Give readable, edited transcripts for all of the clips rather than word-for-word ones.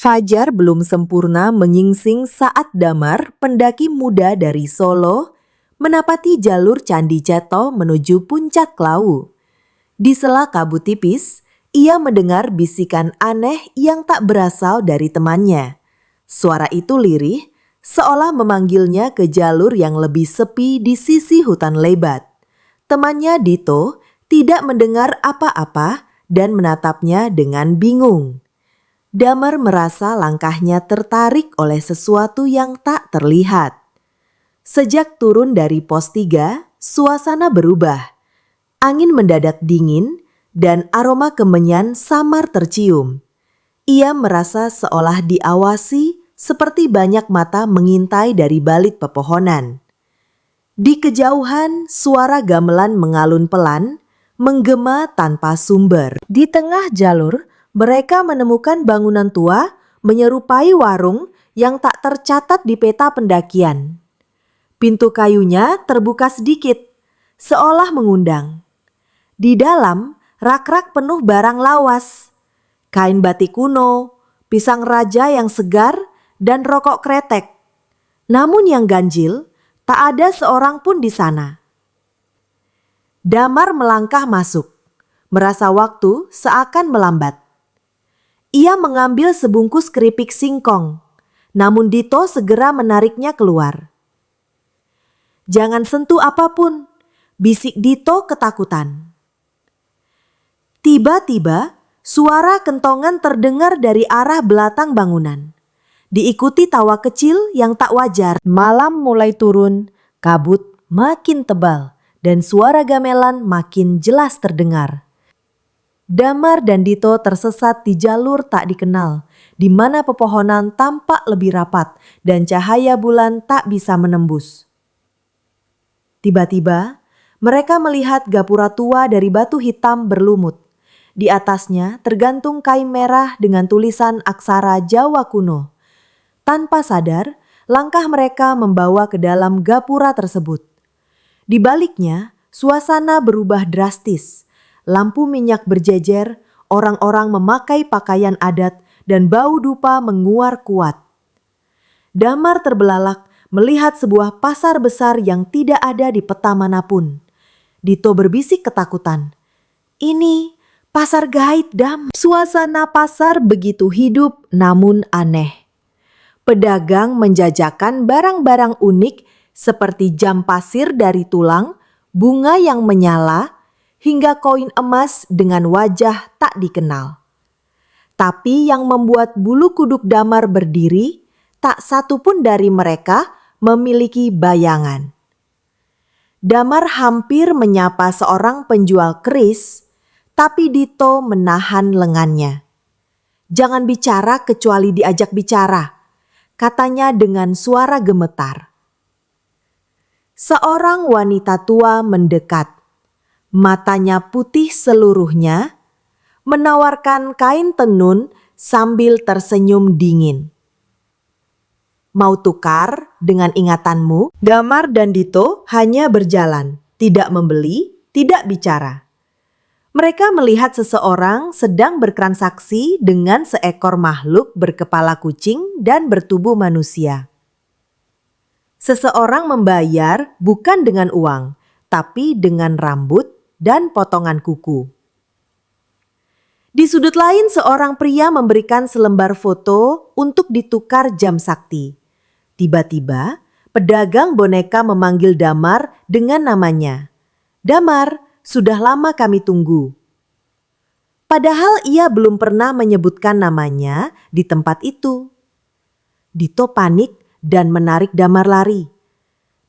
Fajar belum sempurna menyingsing saat Damar, pendaki muda dari Solo, menapati jalur Candi Ceto menuju Puncak Lawu. Di sela kabut tipis, ia mendengar bisikan aneh yang tak berasal dari temannya. Suara itu lirih, seolah memanggilnya ke jalur yang lebih sepi di sisi hutan lebat. Temannya Dito tidak mendengar apa-apa dan menatapnya dengan bingung. Damar merasa langkahnya tertarik oleh sesuatu yang tak terlihat. Sejak turun dari pos 3, suasana berubah. Angin mendadak dingin dan aroma kemenyan samar tercium. Ia merasa seolah diawasi seperti banyak mata mengintai dari balik pepohonan. Di kejauhan, suara gamelan mengalun pelan, menggema tanpa sumber. Di tengah jalur, mereka menemukan bangunan tua menyerupai warung yang tak tercatat di peta pendakian. Pintu kayunya terbuka sedikit, seolah mengundang. Di dalam, rak-rak penuh barang lawas, kain batik kuno, pisang raja yang segar, dan rokok kretek. Namun yang ganjil, tak ada seorang pun di sana. Damar melangkah masuk, merasa waktu seakan melambat. Ia mengambil sebungkus keripik singkong, namun Dito segera menariknya keluar. "Jangan sentuh apapun," bisik Dito ketakutan. Tiba-tiba, suara kentongan terdengar dari arah belakang bangunan. Diikuti tawa kecil yang tak wajar. Malam mulai turun, kabut makin tebal, dan suara gamelan makin jelas terdengar. Damar dan Dito tersesat di jalur tak dikenal, di mana pepohonan tampak lebih rapat dan cahaya bulan tak bisa menembus. Tiba-tiba, mereka melihat gapura tua dari batu hitam berlumut. Di atasnya tergantung kain merah dengan tulisan aksara Jawa kuno. Tanpa sadar, langkah mereka membawa ke dalam gapura tersebut. Di baliknya, suasana berubah drastis. Lampu minyak berjejer, orang-orang memakai pakaian adat, dan bau dupa menguar kuat. Damar terbelalak melihat sebuah pasar besar yang tidak ada di peta manapun. Dito berbisik ketakutan. "Ini pasar gaib, Dam." Suasana pasar begitu hidup namun aneh. Pedagang menjajakan barang-barang unik seperti jam pasir dari tulang, bunga yang menyala, hingga koin emas dengan wajah tak dikenal. Tapi yang membuat bulu kuduk Damar berdiri, tak satu pun dari mereka memiliki bayangan. Damar hampir menyapa seorang penjual keris, tapi Dito menahan lengannya. "Jangan bicara kecuali diajak bicara," katanya dengan suara gemetar. Seorang wanita tua mendekat. Matanya putih seluruhnya, menawarkan kain tenun sambil tersenyum dingin. "Mau tukar dengan ingatanmu?" Damar dan Dito hanya berjalan, tidak membeli, tidak bicara. Mereka melihat seseorang sedang bertransaksi dengan seekor makhluk berkepala kucing dan bertubuh manusia. Seseorang membayar bukan dengan uang, tapi dengan rambut dan potongan kuku. Di sudut lain, seorang pria memberikan selembar foto untuk ditukar jam sakti. Tiba-tiba, pedagang boneka memanggil Damar dengan namanya. "Damar, sudah lama kami tunggu." Padahal ia belum pernah menyebutkan namanya di tempat itu. Dito panik dan menarik Damar lari.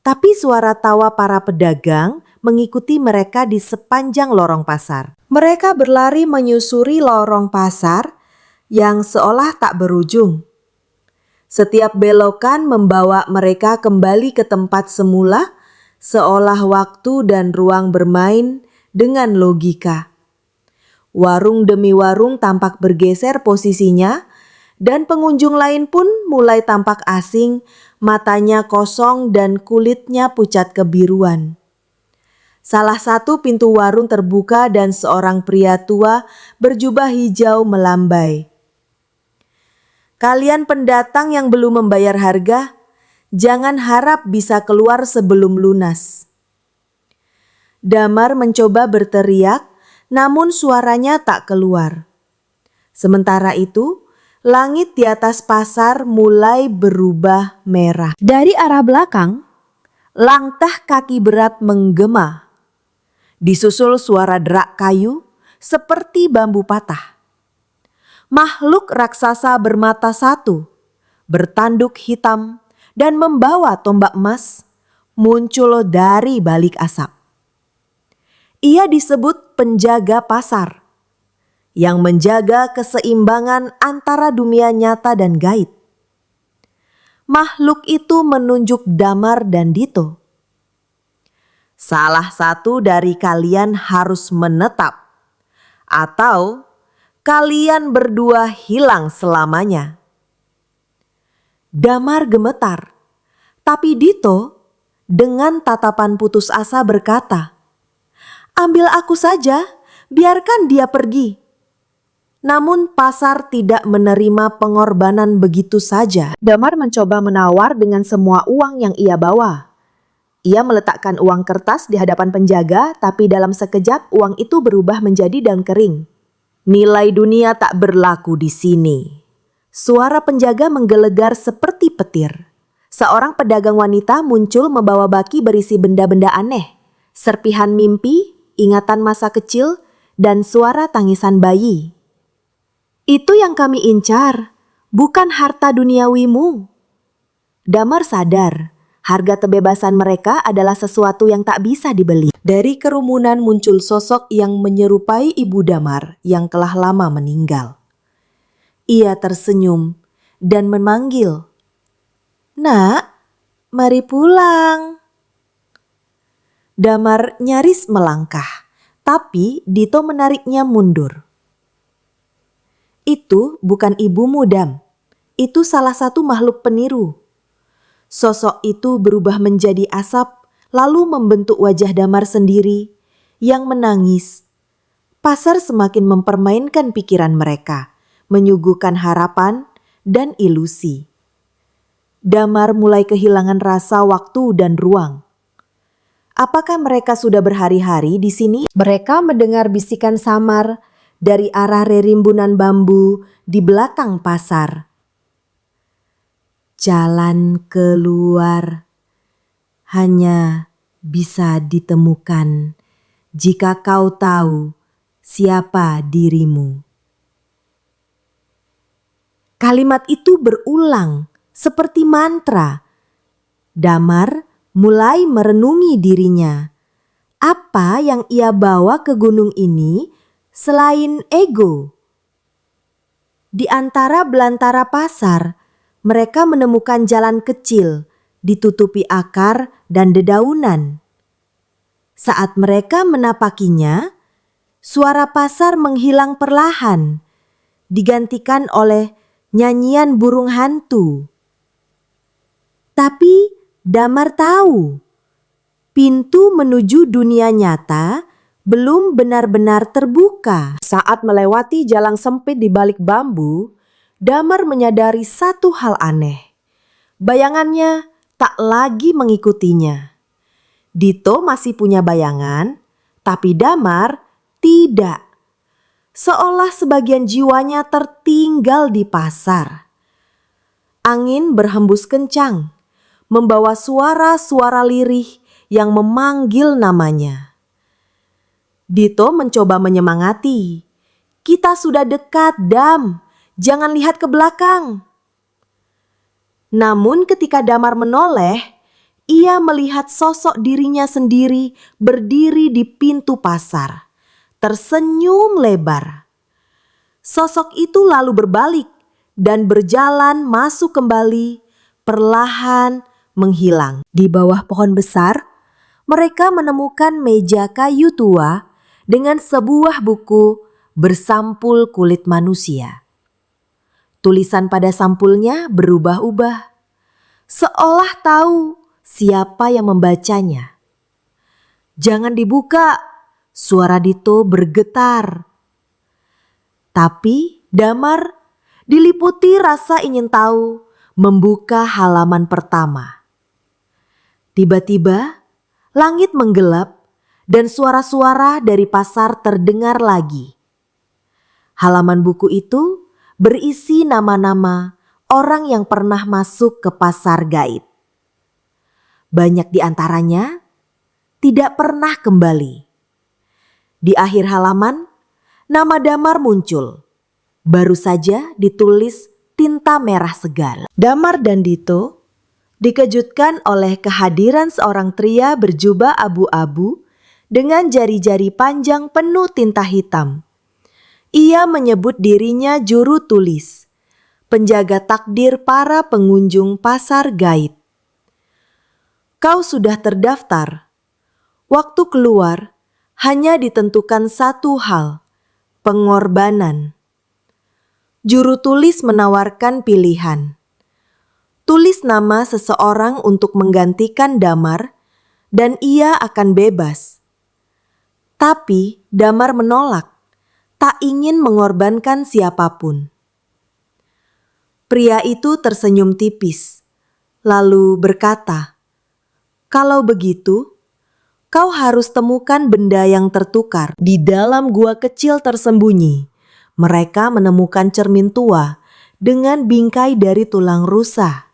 Tapi suara tawa para pedagang mengikuti mereka di sepanjang lorong pasar. Mereka berlari menyusuri lorong pasar yang seolah tak berujung. Setiap belokan membawa mereka kembali ke tempat semula, seolah waktu dan ruang bermain dengan logika. Warung demi warung tampak bergeser posisinya, dan pengunjung lain pun mulai tampak asing, matanya kosong dan kulitnya pucat kebiruan. Salah satu pintu warung terbuka dan seorang pria tua berjubah hijau melambai. Kalian pendatang yang belum membayar harga, jangan harap bisa keluar sebelum lunas. Damar mencoba berteriak, namun suaranya tak keluar. Sementara itu, langit di atas pasar mulai berubah merah. Dari arah belakang, langkah kaki berat menggema. Disusul suara derak kayu seperti bambu patah. Makhluk raksasa bermata satu, bertanduk hitam, dan membawa tombak emas muncul dari balik asap. Ia disebut penjaga pasar, yang menjaga keseimbangan antara dunia nyata dan gaib. Makhluk itu menunjuk Damar dan Dito. Salah satu dari kalian harus menetap, atau kalian berdua hilang selamanya. Damar gemetar, tapi Dito dengan tatapan putus asa berkata, "Ambil aku saja, biarkan dia pergi." Namun pasar tidak menerima pengorbanan begitu saja. Damar mencoba menawar dengan semua uang yang ia bawa. Ia meletakkan uang kertas di hadapan penjaga, tapi dalam sekejap uang itu berubah menjadi daun kering. "Nilai dunia tak berlaku di sini." Suara penjaga menggelegar seperti petir. Seorang pedagang wanita muncul membawa baki berisi benda-benda aneh. Serpihan mimpi, ingatan masa kecil, dan suara tangisan bayi. "Itu yang kami incar, bukan harta duniawimu." Damar sadar, harga kebebasan mereka adalah sesuatu yang tak bisa dibeli. Dari kerumunan muncul sosok yang menyerupai ibu Damar yang telah lama meninggal. Ia tersenyum dan memanggil, "Nak, mari pulang." Damar nyaris melangkah, tapi Dito menariknya mundur. "Itu bukan ibumu, Dam. Itu salah satu makhluk peniru." Sosok itu berubah menjadi asap, lalu membentuk wajah Damar sendiri yang menangis. Pasar semakin mempermainkan pikiran mereka, menyuguhkan harapan dan ilusi. Damar mulai kehilangan rasa waktu dan ruang. Apakah mereka sudah berhari-hari di sini? Mereka mendengar bisikan samar dari arah rerimbunan bambu di belakang pasar. "Jalan keluar hanya bisa ditemukan jika kau tahu siapa dirimu." Kalimat itu berulang seperti mantra. Damar mulai merenungi dirinya. Apa yang ia bawa ke gunung ini selain ego? Di antara belantara pasar, mereka menemukan jalan kecil ditutupi akar dan dedaunan. Saat mereka menapakinya, suara pasar menghilang perlahan, digantikan oleh nyanyian burung hantu. Tapi Damar tahu, pintu menuju dunia nyata belum benar-benar terbuka. Saat melewati jalan sempit di balik bambu, Damar menyadari satu hal aneh. Bayangannya tak lagi mengikutinya. Dito masih punya bayangan, tapi Damar tidak. Seolah sebagian jiwanya tertinggal di pasar. Angin berhembus kencang, membawa suara-suara lirih yang memanggil namanya. Dito mencoba menyemangati. "Kita sudah dekat, Dam. Jangan lihat ke belakang." Namun ketika Damar menoleh, ia melihat sosok dirinya sendiri berdiri di pintu pasar, tersenyum lebar. Sosok itu lalu berbalik dan berjalan masuk kembali, perlahan menghilang. Di bawah pohon besar, mereka menemukan meja kayu tua dengan sebuah buku bersampul kulit manusia. Tulisan pada sampulnya berubah-ubah, seolah tahu siapa yang membacanya. "Jangan dibuka," suara Dito bergetar. Tapi Damar Diliputi rasa ingin tahu, membuka halaman pertama. Tiba-tiba, langit menggelap dan suara-suara dari pasar terdengar lagi. Halaman buku itu berisi nama-nama orang yang pernah masuk ke pasar gaib. Banyak di antaranya tidak pernah kembali. Di akhir halaman, nama Damar muncul. Baru saja ditulis tinta merah segar. Damar dan Dito dikejutkan oleh kehadiran seorang pria berjubah abu-abu dengan jari-jari panjang penuh tinta hitam. Ia menyebut dirinya juru tulis, penjaga takdir para pengunjung pasar gaib. Kau sudah terdaftar. Waktu keluar hanya ditentukan satu hal, pengorbanan. Juru tulis menawarkan pilihan. Tulis nama seseorang untuk menggantikan Damar dan ia akan bebas. Tapi Damar menolak, tak ingin mengorbankan siapapun. Pria itu tersenyum tipis, lalu berkata, "Kalau begitu, kau harus temukan benda yang tertukar." Di dalam gua kecil tersembunyi, mereka menemukan cermin tua dengan bingkai dari tulang rusa.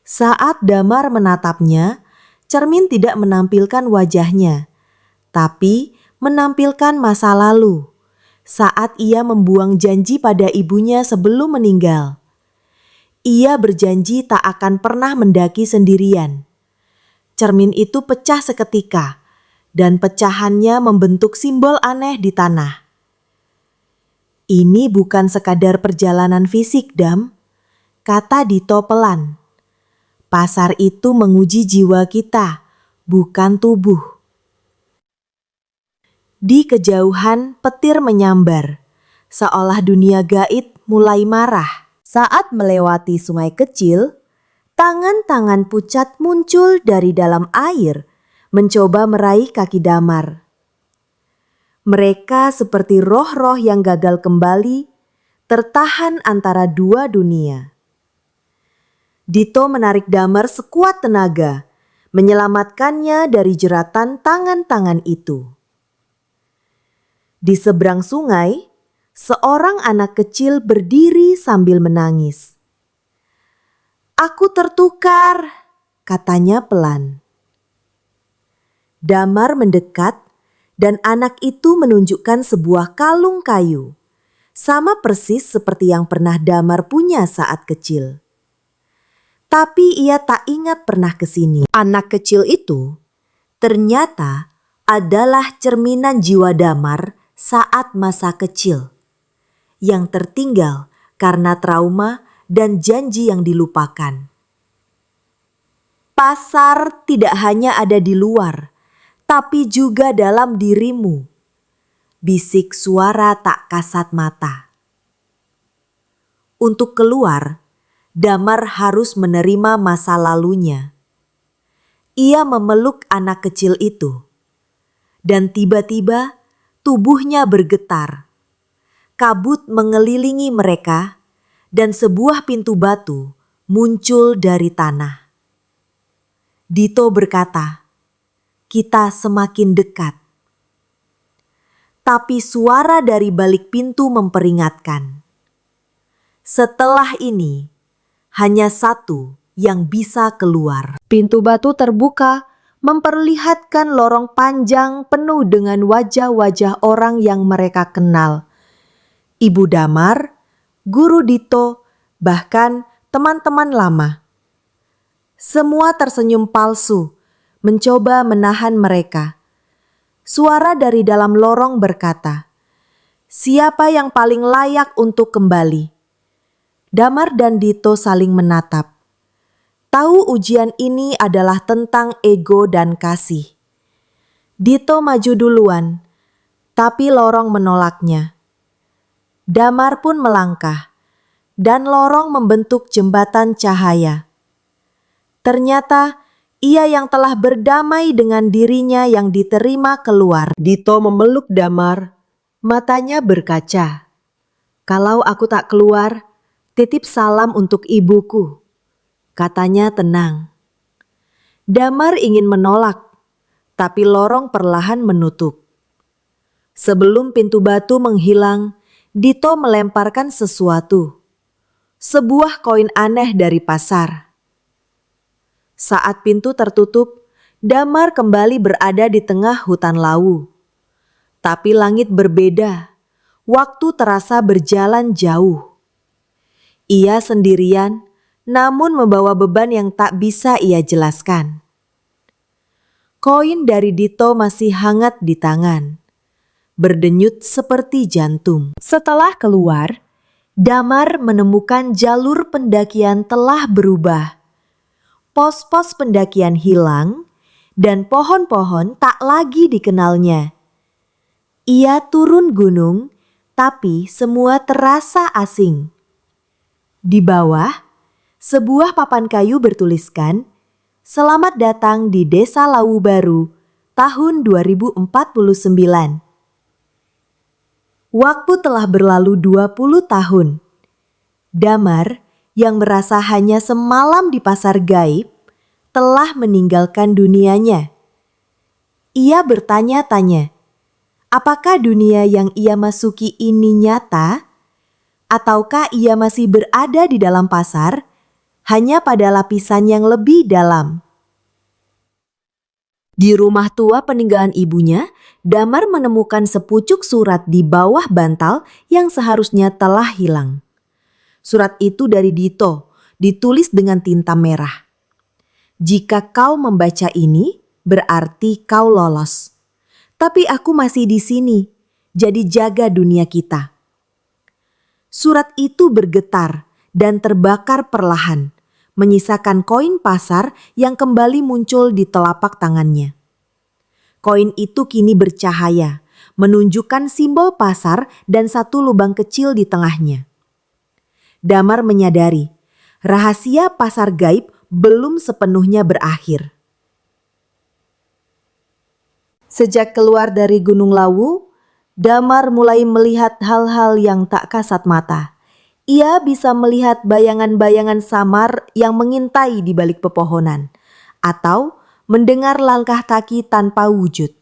Saat Damar menatapnya, cermin tidak menampilkan wajahnya, tapi menampilkan masa lalu, saat ia membuang janji pada ibunya sebelum meninggal. Ia berjanji tak akan pernah mendaki sendirian. Cermin itu pecah seketika, dan pecahannya membentuk simbol aneh di tanah. "Ini bukan sekadar perjalanan fisik, Dam," kata Dito pelan. "Pasar itu menguji jiwa kita, bukan tubuh." Di kejauhan petir menyambar, seolah dunia gaib mulai marah. Saat melewati sungai kecil, tangan-tangan pucat muncul dari dalam air, mencoba meraih kaki Damar. Mereka seperti roh-roh yang gagal kembali, tertahan antara dua dunia. Dito menarik Damar sekuat tenaga, menyelamatkannya dari jeratan tangan-tangan itu. Di seberang sungai, seorang anak kecil berdiri sambil menangis. "Aku tertukar," katanya pelan. Damar mendekat dan anak itu menunjukkan sebuah kalung kayu, sama persis seperti yang pernah Damar punya saat kecil. Tapi ia tak ingat pernah ke sini. Anak kecil itu ternyata adalah cerminan jiwa Damar saat masa kecil, yang tertinggal karena trauma dan janji yang dilupakan. Pasar tidak hanya ada di luar, tapi juga dalam dirimu. Bisik suara tak kasat mata. Untuk keluar, Damar harus menerima masa lalunya. Ia memeluk anak kecil itu, dan tiba-tiba tubuhnya bergetar. Kabut mengelilingi mereka, dan sebuah pintu batu muncul dari tanah. Dito berkata, "Kita semakin dekat." Tapi suara dari balik pintu memperingatkan. Setelah ini, hanya satu yang bisa keluar. Pintu batu terbuka, memperlihatkan lorong panjang penuh dengan wajah-wajah orang yang mereka kenal. Ibu Damar, guru Dito, bahkan teman-teman lama. Semua tersenyum palsu, mencoba menahan mereka. Suara dari dalam lorong berkata, "Siapa yang paling layak untuk kembali?" Damar dan Dito saling menatap. Tahu ujian ini adalah tentang ego dan kasih. Dito maju duluan, tapi lorong menolaknya. Damar pun melangkah, dan lorong membentuk jembatan cahaya. Ternyata ia yang telah berdamai dengan dirinya yang diterima keluar. Dito memeluk Damar, matanya berkaca. Kalau aku tak keluar, titip salam untuk ibuku, katanya tenang. Damar ingin menolak, tapi lorong perlahan menutup. Sebelum pintu batu menghilang, Dito melemparkan sesuatu. Sebuah koin aneh dari pasar. Saat pintu tertutup, Damar kembali berada di tengah hutan lawu. Tapi langit berbeda. Waktu terasa berjalan jauh. Ia sendirian, namun membawa beban yang tak bisa ia jelaskan. Koin dari Dito masih hangat di tangan, berdenyut seperti jantung. Setelah keluar, Damar menemukan jalur pendakian telah berubah. Pos-pos pendakian hilang, dan pohon-pohon tak lagi dikenalnya. Ia turun gunung, tapi semua terasa asing. Di bawah, sebuah papan kayu bertuliskan, "Selamat datang di Desa Lawu Baru, tahun 2049. Waktu telah berlalu 20 tahun. Damar, yang merasa hanya semalam di pasar gaib, telah meninggalkan dunianya. Ia bertanya-tanya, apakah dunia yang ia masuki ini nyata? Ataukah ia masih berada di dalam pasar, hanya pada lapisan yang lebih dalam? Di rumah tua peninggalan ibunya, Damar menemukan sepucuk surat di bawah bantal yang seharusnya telah hilang. Surat itu dari Dito, ditulis dengan tinta merah. Jika kau membaca ini, berarti kau lolos. Tapi aku masih di sini, jadi jaga dunia kita. Surat itu bergetar dan terbakar perlahan, menyisakan koin pasar yang kembali muncul di telapak tangannya. Koin itu kini bercahaya, menunjukkan simbol pasar dan satu lubang kecil di tengahnya. Damar menyadari, rahasia pasar gaib belum sepenuhnya berakhir. Sejak keluar dari Gunung Lawu, Damar mulai melihat hal-hal yang tak kasat mata. Ia bisa melihat bayangan-bayangan samar yang mengintai di balik pepohonan, atau mendengar langkah kaki tanpa wujud.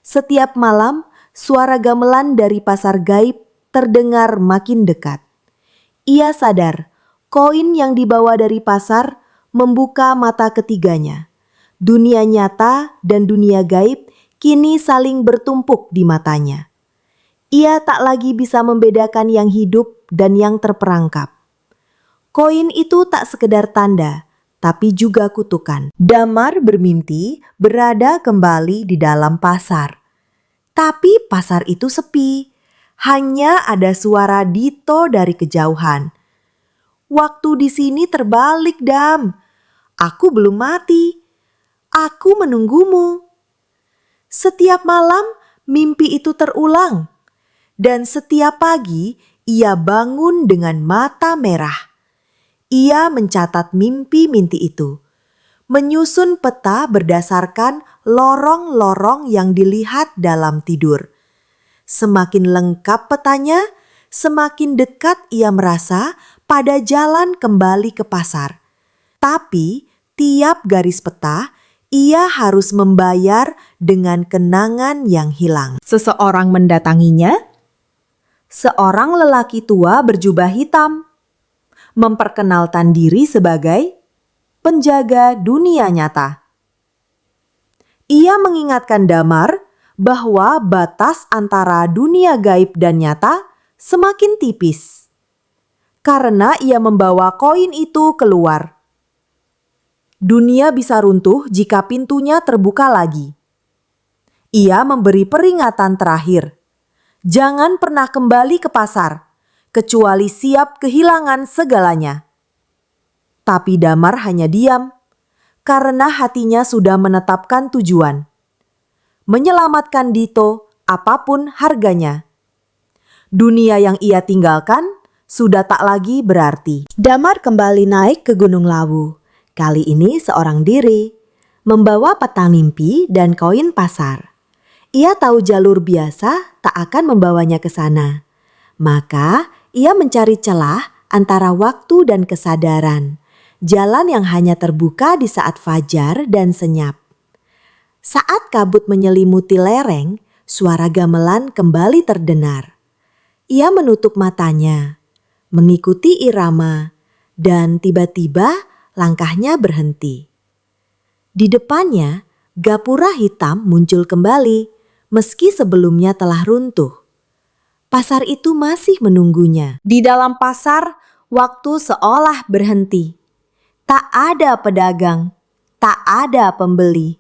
Setiap malam, suara gamelan dari pasar gaib terdengar makin dekat. Ia sadar, koin yang dibawa dari pasar membuka mata ketiganya. Dunia nyata dan dunia gaib kini saling bertumpuk di matanya. Ia tak lagi bisa membedakan yang hidup dan yang terperangkap. Koin itu tak sekedar tanda, tapi juga kutukan. Damar bermimpi berada kembali di dalam pasar. Tapi pasar itu sepi. Hanya ada suara Dito dari kejauhan. Waktu di sini terbalik, Dam. Aku belum mati. Aku menunggumu. Setiap malam mimpi itu terulang. Dan setiap pagi ia bangun dengan mata merah. Ia mencatat mimpi-mimpi itu. Menyusun peta berdasarkan lorong-lorong yang dilihat dalam tidur. Semakin lengkap petanya, semakin dekat ia merasa pada jalan kembali ke pasar. Tapi tiap garis peta, ia harus membayar dengan kenangan yang hilang. Seseorang mendatanginya. Seorang lelaki tua berjubah hitam, memperkenalkan diri sebagai penjaga dunia nyata. Ia mengingatkan Damar bahwa batas antara dunia gaib dan nyata semakin tipis. Karena ia membawa koin itu keluar. Dunia bisa runtuh jika pintunya terbuka lagi. Ia memberi peringatan terakhir. Jangan pernah kembali ke pasar, kecuali siap kehilangan segalanya. Tapi Damar hanya diam, karena hatinya sudah menetapkan tujuan. Menyelamatkan Dito apapun harganya. Dunia yang ia tinggalkan sudah tak lagi berarti. Damar kembali naik ke Gunung Lawu. Kali ini seorang diri, membawa peta mimpi dan koin pasar. Ia tahu jalur biasa tak akan membawanya ke sana. Maka ia mencari celah antara waktu dan kesadaran, jalan yang hanya terbuka di saat fajar dan senyap. Saat kabut menyelimuti lereng, suara gamelan kembali terdengar. Ia menutup matanya, mengikuti irama, dan tiba-tiba langkahnya berhenti. Di depannya, gapura hitam muncul kembali, meski sebelumnya telah runtuh. Pasar itu masih menunggunya. Di dalam pasar, waktu seolah berhenti. Tak ada pedagang, tak ada pembeli.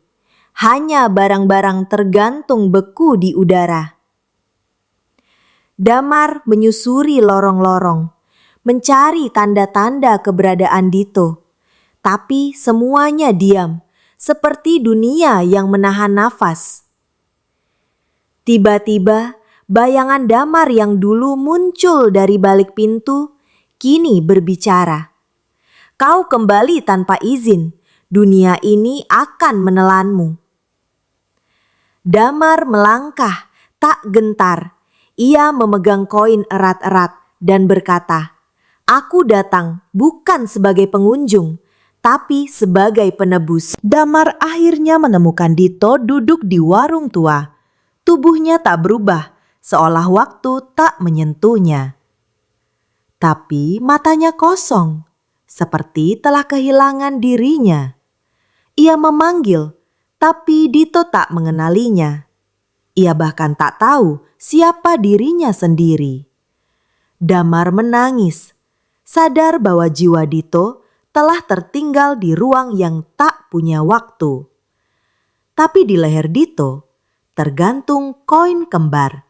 Hanya barang-barang tergantung beku di udara. Damar menyusuri lorong-lorong, mencari tanda-tanda keberadaan Dito. Tapi semuanya diam, seperti dunia yang menahan nafas. Tiba-tiba, bayangan Damar yang dulu muncul dari balik pintu, kini berbicara. Kau kembali tanpa izin, dunia ini akan menelanmu. Damar melangkah, tak gentar. Ia memegang koin erat-erat dan berkata, "Aku datang bukan sebagai pengunjung, tapi sebagai penebus." Damar akhirnya menemukan Dito duduk di warung tua. Tubuhnya tak berubah, seolah waktu tak menyentuhnya. Tapi matanya kosong, seperti telah kehilangan dirinya. Ia memanggil, tapi Dito tak mengenalinya. Ia bahkan tak tahu siapa dirinya sendiri. Damar menangis, sadar bahwa jiwa Dito telah tertinggal di ruang yang tak punya waktu. Tapi di leher Dito tergantung koin kembar.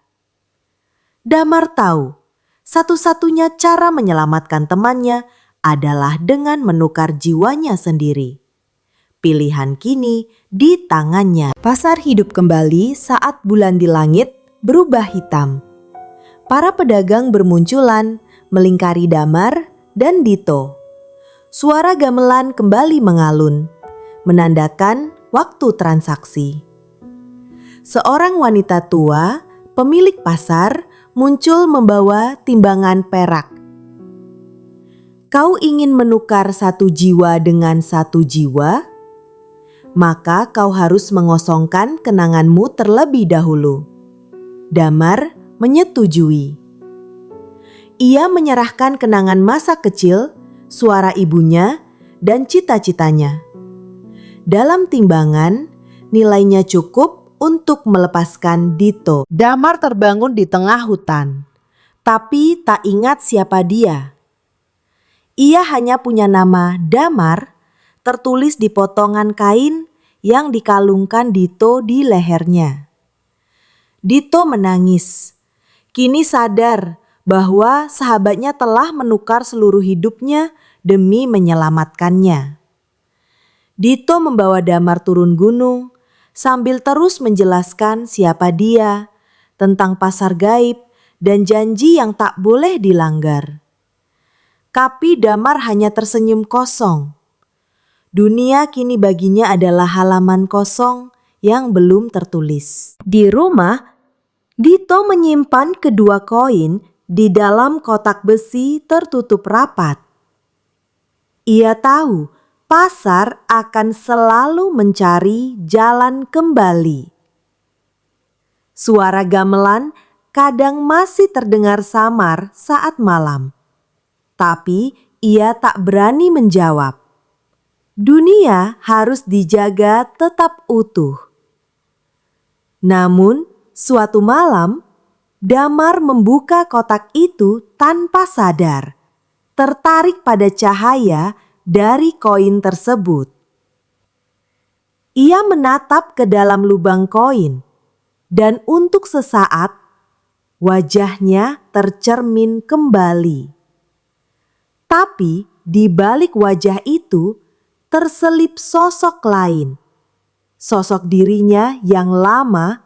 Damar tahu, satu-satunya cara menyelamatkan temannya adalah dengan menukar jiwanya sendiri. Pilihan kini di tangannya. Pasar hidup kembali saat bulan di langit berubah hitam. Para pedagang bermunculan melingkari Damar dan Dito. Suara gamelan kembali mengalun, menandakan waktu transaksi. Seorang wanita tua, pemilik pasar, muncul membawa timbangan perak. Kau ingin menukar satu jiwa dengan satu jiwa? Maka kau harus mengosongkan kenanganmu terlebih dahulu. Damar menyetujui. Ia menyerahkan kenangan masa kecil, suara ibunya, dan cita-citanya. Dalam timbangan, nilainya cukup untuk melepaskan Dito. Damar terbangun di tengah hutan, tapi tak ingat siapa dia. Ia hanya punya nama Damar, tertulis di potongan kain yang dikalungkan Dito di lehernya. Dito menangis, kini sadar bahwa sahabatnya telah menukar seluruh hidupnya demi menyelamatkannya. Dito membawa Damar turun gunung, sambil terus menjelaskan siapa dia, tentang pasar gaib, dan janji yang tak boleh dilanggar. Tapi Damar hanya tersenyum kosong. Dunia kini baginya adalah halaman kosong yang belum tertulis. Di rumah, Dito menyimpan kedua koin di dalam kotak besi tertutup rapat. Ia tahu pasar akan selalu mencari jalan kembali. Suara gamelan kadang masih terdengar samar saat malam, tapi ia tak berani menjawab. Dunia harus dijaga tetap utuh. Namun, suatu malam, Damar membuka kotak itu tanpa sadar, tertarik pada cahaya dari koin tersebut. Ia menatap ke dalam lubang koin, dan untuk sesaat wajahnya tercermin kembali. Tapi di balik wajah itu terselip sosok lain. Sosok dirinya yang lama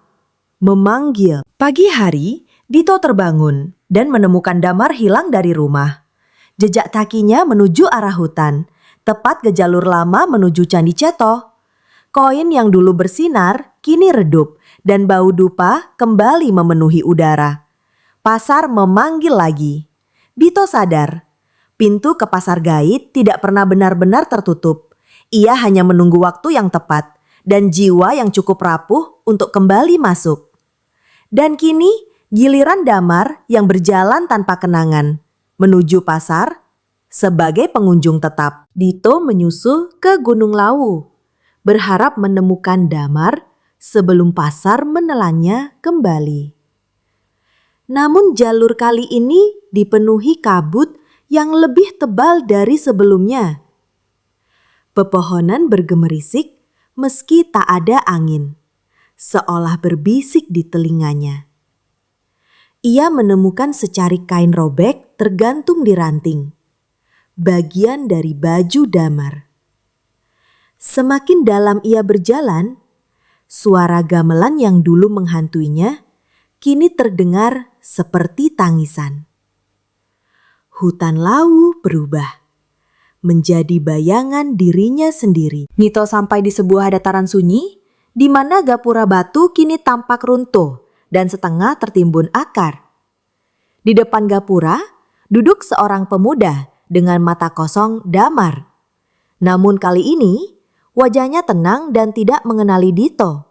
memanggil. Pagi hari, Dito terbangun dan menemukan Damar hilang dari rumah. Jejak kakinya menuju arah hutan, tepat ke jalur lama menuju Candi Ceto. Koin yang dulu bersinar kini redup dan bau dupa kembali memenuhi udara. Pasar memanggil lagi. Dito sadar, pintu ke pasar gaib tidak pernah benar-benar tertutup. Ia hanya menunggu waktu yang tepat dan jiwa yang cukup rapuh untuk kembali masuk. Dan kini giliran Damar yang berjalan tanpa kenangan menuju pasar sebagai pengunjung tetap. Dito menyusul ke Gunung Lawu, berharap menemukan Damar sebelum pasar menelannya kembali. Namun jalur kali ini dipenuhi kabut yang lebih tebal dari sebelumnya. Pepohonan bergemerisik meski tak ada angin, seolah berbisik di telinganya. Ia menemukan secari kain robek tergantung di ranting, bagian dari baju Damar. Semakin dalam ia berjalan, suara gamelan yang dulu menghantuinya kini terdengar seperti tangisan. Hutan Lawu berubah menjadi bayangan dirinya sendiri. Nito sampai di sebuah dataran sunyi, di mana gapura batu kini tampak runtuh dan setengah tertimbun akar. Di depan gapura, duduk seorang pemuda dengan mata kosong Damar. Namun kali ini, wajahnya tenang dan tidak mengenali Dito.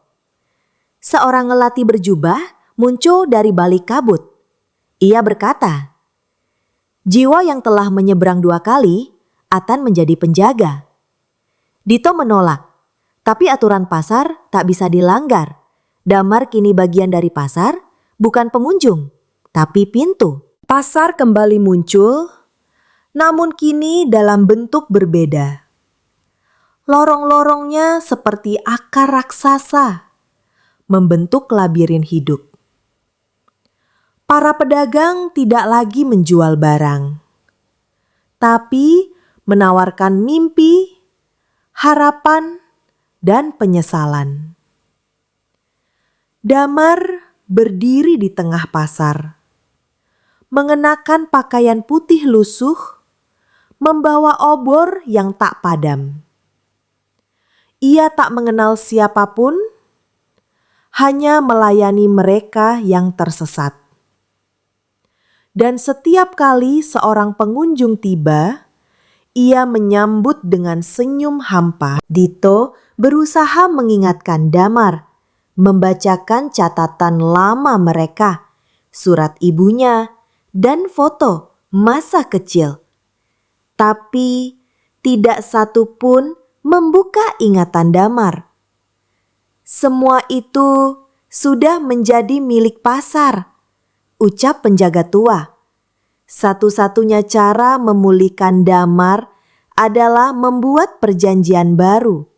Seorang ngelati berjubah muncul dari balik kabut. Ia berkata, "Jiwa yang telah menyeberang 2 kali akan menjadi penjaga." Dito menolak, tapi aturan pasar tak bisa dilanggar. Damar kini bagian dari pasar, bukan pengunjung, tapi pintu. Pasar kembali muncul, namun kini dalam bentuk berbeda. Lorong-lorongnya seperti akar raksasa, membentuk labirin hidup. Para pedagang tidak lagi menjual barang, tapi menawarkan mimpi, harapan, dan penyesalan. Damar berdiri di tengah pasar, mengenakan pakaian putih lusuh, membawa obor yang tak padam. Ia tak mengenal siapapun, hanya melayani mereka yang tersesat. Dan setiap kali seorang pengunjung tiba, ia menyambut dengan senyum hampa. Dito berusaha mengingatkan Damar, membacakan catatan lama mereka, surat ibunya, dan foto masa kecil. Tapi tidak satu pun membuka ingatan Damar. Semua itu sudah menjadi milik pasar, ucap penjaga tua. Satu-satunya cara memulihkan Damar adalah membuat perjanjian baru.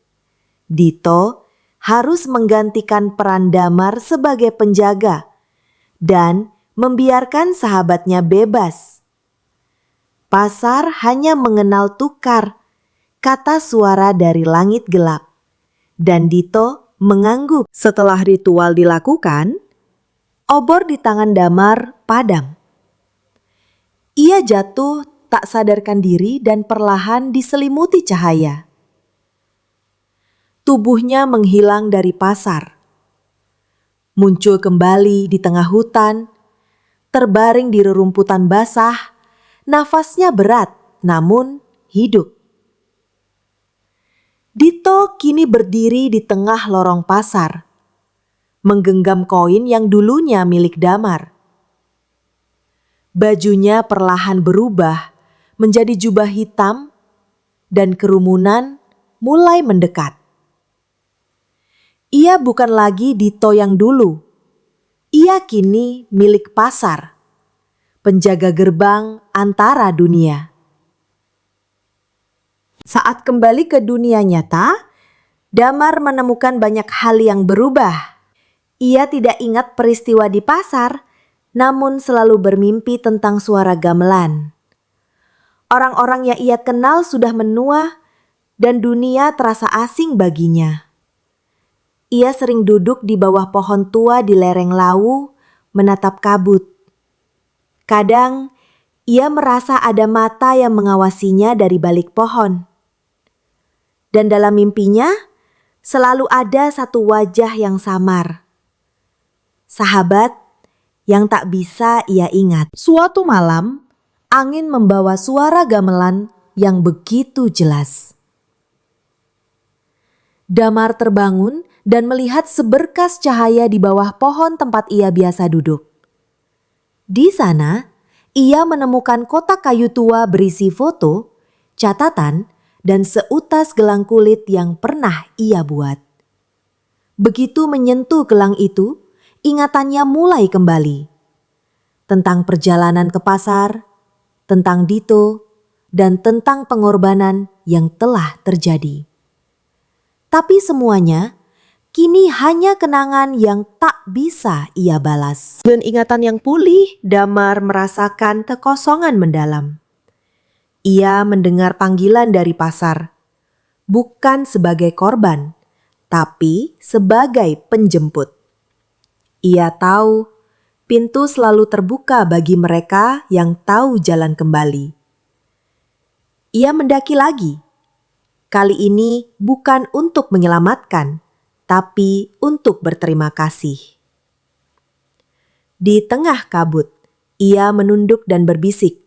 Dito harus menggantikan peran Damar sebagai penjaga dan membiarkan sahabatnya bebas. Pasar hanya mengenal tukar, kata suara dari langit gelap, dan Dito mengangguk. Setelah ritual dilakukan, obor di tangan Damar padam. Ia jatuh tak sadarkan diri dan perlahan diselimuti cahaya. Tubuhnya menghilang dari pasar. Muncul kembali di tengah hutan, terbaring di rerumputan basah, nafasnya berat namun hidup. Dito kini berdiri di tengah lorong pasar, menggenggam koin yang dulunya milik Damar. Bajunya perlahan berubah menjadi jubah hitam dan kerumunan mulai mendekat. Ia bukan lagi Dito yang dulu. Ia kini milik pasar, penjaga gerbang antara dunia. Saat kembali ke dunia nyata, Damar menemukan banyak hal yang berubah. Ia tidak ingat peristiwa di pasar, namun selalu bermimpi tentang suara gamelan. Orang-orang yang ia kenal sudah menua dan dunia terasa asing baginya. Ia sering duduk di bawah pohon tua di lereng Lawu, menatap kabut. Kadang, ia merasa ada mata yang mengawasinya dari balik pohon. Dan dalam mimpinya, selalu ada satu wajah yang samar. Sahabat yang tak bisa ia ingat. Suatu malam, angin membawa suara gamelan yang begitu jelas. Damar terbangun dan melihat seberkas cahaya di bawah pohon tempat ia biasa duduk. Di sana, ia menemukan kotak kayu tua berisi foto, catatan, dan seutas gelang kulit yang pernah ia buat. Begitu menyentuh gelang itu, ingatannya mulai kembali. Tentang perjalanan ke pasar, tentang Dito, dan tentang pengorbanan yang telah terjadi. Tapi semuanya kini hanya kenangan yang tak bisa ia balas. Dengan ingatan yang pulih, Damar merasakan kekosongan mendalam. Ia mendengar panggilan dari pasar, bukan sebagai korban, tapi sebagai penjemput. Ia tahu pintu selalu terbuka bagi mereka yang tahu jalan kembali. Ia mendaki lagi. Kali ini bukan untuk menyelamatkan, tapi untuk berterima kasih. Di tengah kabut, ia menunduk dan berbisik,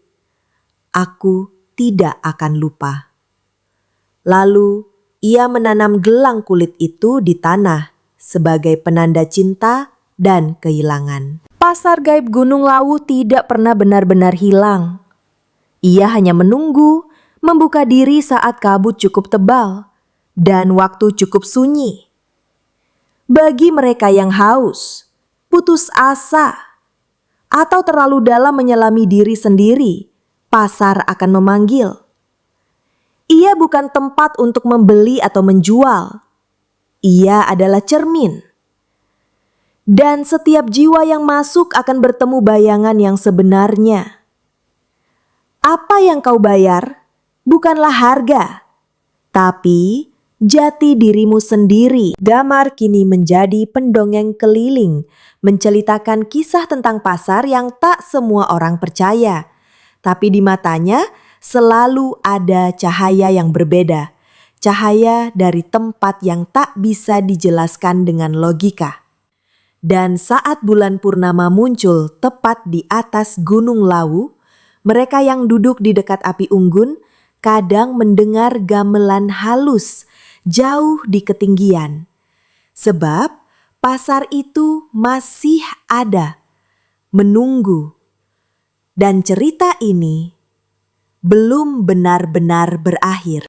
"Aku tidak akan lupa." Lalu, ia menanam gelang kulit itu di tanah sebagai penanda cinta dan kehilangan. Pasar gaib Gunung Lawu tidak pernah benar-benar hilang. Ia hanya menunggu, membuka diri saat kabut cukup tebal dan waktu cukup sunyi. Bagi mereka yang haus, putus asa, atau terlalu dalam menyelami diri sendiri, pasar akan memanggil. Ia bukan tempat untuk membeli atau menjual. Ia adalah cermin. Dan setiap jiwa yang masuk akan bertemu bayangan yang sebenarnya. Apa yang kau bayar bukanlah harga, tapi jati dirimu sendiri. Damar kini menjadi pendongeng keliling, menceritakan kisah tentang pasar yang tak semua orang percaya. Tapi di matanya selalu ada cahaya yang berbeda. Cahaya dari tempat yang tak bisa dijelaskan dengan logika. Dan saat bulan purnama muncul tepat di atas Gunung Lawu, mereka yang duduk di dekat api unggun kadang mendengar gamelan halus jauh di ketinggian. Sebab pasar itu masih ada, menunggu. Dan cerita ini belum benar-benar berakhir.